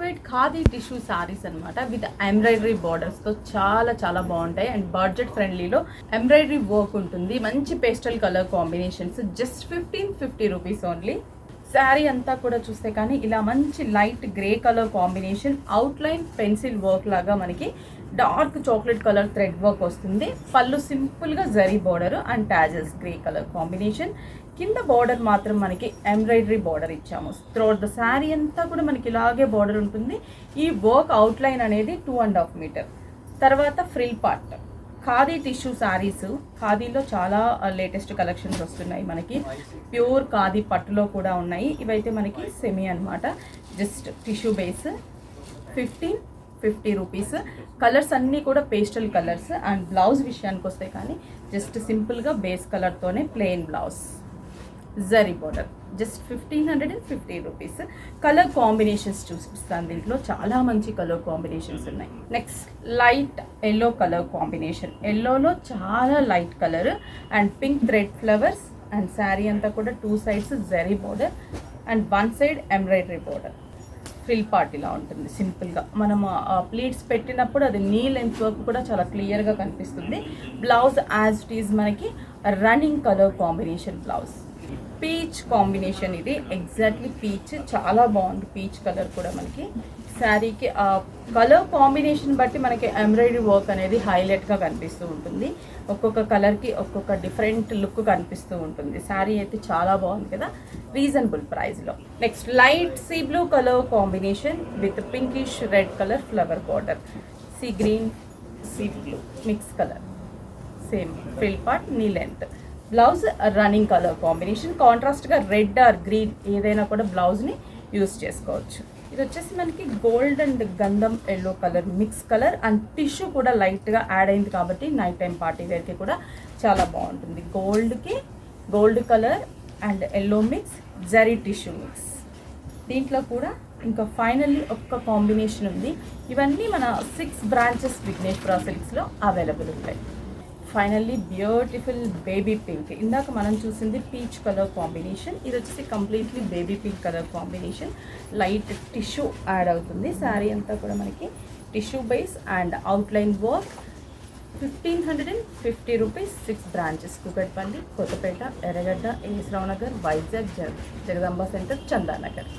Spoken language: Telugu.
వెయిట్ ఖాదీ టిష్యూ సారీస్ అనమాట విత్ ఎంబ్రాయిడరీ బార్డర్స్తో చాలా బాగుంటాయి. అండ్ బడ్జెట్ ఫ్రెండ్లీలో ఎంబ్రాయిడరీ వర్క్ ఉంటుంది. మంచి pastel colour combinations. Just 1550 rupees only. Sari అంతా కూడా చూస్తే కానీ ఇలా మంచి light grey colour combination, outline pencil work లాగా మనకి dark chocolate colour thread work వస్తుంది. పళ్ళు సింపుల్గా zari border and tassels grey colour combination. కింద బార్డర్ మాత్రం మనకి ఎంబ్రాయిడరీ బార్డర్ ఇచ్చాము. త్రూఅవుట్ ద శారీ అంతా కూడా మనకి ఇలాగే బార్డర్ ఉంటుంది. ఈ వర్క్ అవుట్లైన్ అనేది 2.5 మీటర్. తర్వాత frill part khadi tissue saris. ఖాదీలో చాలా లేటెస్ట్ కలెక్షన్స్ వస్తున్నాయి మనకి. ప్యూర్ ఖాదీ పట్టులో కూడా ఉన్నాయి. ఇవైతే మనకి సెమీ అనమాట. Just tissue base 1550 rupees. Colours అన్నీ కూడా పేస్టల్ కలర్స్. అండ్ బ్లౌజ్ విషయానికి వస్తే కానీ జస్ట్ సింపుల్గా బేస్ కలర్తోనే plain blouse, zari border. Just 1550 rupees. Colour combinations చూపిస్తాను. దీంట్లో చాలా మంచి కలర్ కాంబినేషన్స్ ఉన్నాయి. Next light yellow colour combination. ఎల్లోలో చాలా light colour and pink thread flowers. And sari అంతా కూడా 2 sides zari border and 1 side embroidery border. Frill part ఇలా ఉంటుంది సింపుల్గా. మనం ప్లీట్స్ పెట్టినప్పుడు అది నీ లెంత్ వర్క్ కూడా చాలా క్లియర్గా కనిపిస్తుంది. బ్లౌజ్ యాజ్ ఇట్ ఈజ్ మనకి running colour combination blouse. Peach combination ఇది. Exactly peach. చాలా బాగుంది పీచ్ కలర్ కూడా మనకి. శారీకి ఆ కలర్ కాంబినేషన్ బట్టి మనకి ఎంబ్రాయిడరీ వర్క్ అనేది హైలైట్గా కనిపిస్తూ ఉంటుంది. ఒక్కొక్క కలర్కి ఒక్కొక్క డిఫరెంట్ లుక్ కనిపిస్తూ ఉంటుంది. శారీ అయితే చాలా బాగుంది కదా, రీజనబుల్ ప్రైస్లో. Next light sea blue colour combination with pinkish red colour flower border. Sea green sea blue mix colour. Same frill part knee length. Blouse running colour combination. కాంట్రాస్ట్గా రెడ్ ఆర్ గ్రీన్ ఏదైనా కూడా బ్లౌజ్ని యూస్ చేసుకోవచ్చు. ఇది వచ్చేసి మనకి గోల్డ్ అండ్ గంధం yellow colour mix colour. And tissue కూడా లైట్గా యాడ్ అయింది కాబట్టి నైట్ టైం పార్టీ వేర్కి కూడా చాలా బాగుంటుంది. గోల్డ్కి gold colour and yellow mix, zari tissue mix. దీంట్లో కూడా ఇంకా ఫైనల్లీ ఒక్క కాంబినేషన్ ఉంది. ఇవన్నీ మన 6 బ్రాంచెస్ విఘ్నేశ్వర సిల్క్స్లో అవైలబుల్ ఉంటాయి. Finally beautiful baby pink. ఇందాక మనం చూసింది పీచ్ కలర్ కాంబినేషన్. ఇది వచ్చేసి completely baby pink colour combination. Light tissue add అవుతుంది. శారీ అంతా కూడా మనకి tissue base and outline work. 1550 rupees. 6 branches. Kukatpally, Kothapet, Erragadda, A S Rao Nagar, Vizag, Jagadamba centre, Chandanagar.